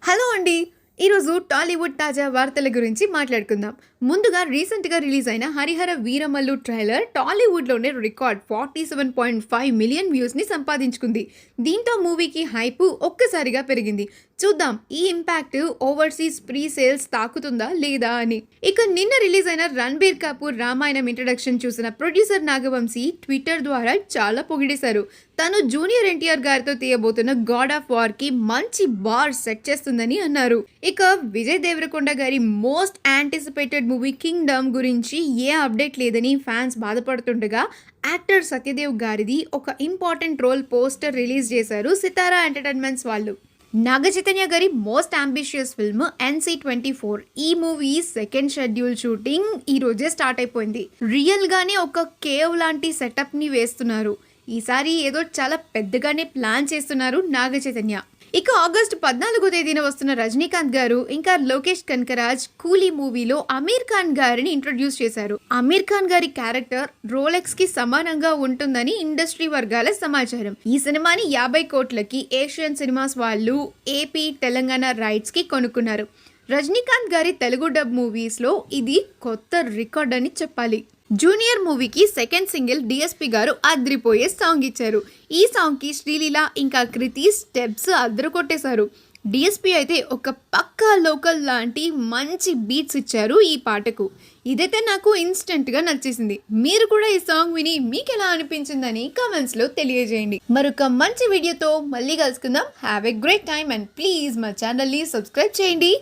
Hello అండి. ఈరోజు టాలీవుడ్ తాజా వార్తల గురించి మాట్లాడుకుందాం. ముందుగా రీసెంట్‌గా రిలీజ్ అయిన 'హరిహర వీరమల్లు' ట్రైలర్ టాలీవుడ్‌లోనే రికార్డ్ 47.5 మిలియన్ వ్యూస్‌ని సంపాదించుకుంది. దీంతో మూవీకి హైప్ ఒక్కసారిగా పెరిగింది. చూద్దాం ఈ ఇంపాక్ట్ ఓవర్సీస్ ప్రీ సేల్స్ తాకుతుందా లేదా అని. ఇక నిన్న రిలీజ్ అయిన 'రణబీర్ కపూర్ రామాయణం' ఇంట్రడక్షన్ చూసిన ప్రొడ్యూసర్ నాగవంశీ ట్విట్టర్ ద్వారా చాలా పొగిడేశారు. తను జూనియర్ ఎన్టీఆర్ గారితో తీయబోతున్న 'గాడ్ ఆఫ్ వార్'కి మంచి బార్ సెట్ చేస్తుందని అన్నారు. ఇక విజయ్ దేవరకొండ గారి మోస్ట్ యాంటిసిపేటెడ్ మూవీ 'కింగ్డమ్' గురించి ఏ అప్డేట్ లేదని ఫ్యాన్స్ బాధపడుతుండగా, యాక్టర్ సత్యదేవ్ గారిది ఒక ఇంపార్టెంట్ రోల్ పోస్టర్ రిలీజ్ చేశారు సితారా ఎంటర్టైన్మెంట్స్ వాళ్ళు. నాగ చైతన్య గారి మోస్ట్ అంబిషియస్ ఫిల్మ్ NC-24 ఈ మూవీ సెకండ్ షెడ్యూల్ షూటింగ్ ఈ రోజే స్టార్ట్ అయిపోయింది. రియల్ గానే ఒక కేవ్ లాంటి సెటప్ ని వేస్తున్నారు. ఈసారి ఏదో చాలా పెద్దగానే ప్లాన్ చేస్తున్నారు నాగ చైతన్య. ఇక ఆగస్టు 14వ తేదీన వస్తున్న రజనీకాంత్ గారు ఇంకా లోకేష్ కనకరాజ్ కూలీ మూవీలో అమీర్ ఖాన్ గారిని ఇంట్రొడ్యూస్ చేశారు. అమీర్ ఖాన్ గారి క్యారెక్టర్ రోలెక్స్ కి సమానంగా ఉంటుందని ఇండస్ట్రీ వర్గాల సమాచారం. ఈ సినిమాని 50 కోట్లకి ఏషియన్ సినిమాస్ వాళ్ళు ఏపీ, తెలంగాణ రైట్స్ కి కొనుక్కున్నారు. రజనీకాంత్ గారి తెలుగు డబ్ మూవీస్ లో ఇది కొత్త రికార్డ్ అని చెప్పాలి. జూనియర్ మూవీకి సెకండ్ సింగిల్ డిఎస్పి గారు అద్రిపోయే సాంగ్ ఇచ్చారు. ఈ సాంగ్ కి శ్రీలీల ఇంకా కృతి స్టెప్స్ అద్దరు కొట్టేశారు. డిఎస్పి అయితే ఒక పక్కా లోకల్ లాంటి మంచి బీట్స్ ఇచ్చారు ఈ పాటకు. ఇదైతే నాకు ఇన్స్టెంట్ గా నచ్చేసింది. మీరు కూడా ఈ సాంగ్ విని మీకు ఎలా అనిపించిందని కామెంట్స్ లో తెలియజేయండి. మరొక మంచి వీడియోతో మళ్ళీ కలుసుకుందాం. Have a great time and please మా ఛానల్ ని సబ్స్క్రైబ్ చేయండి.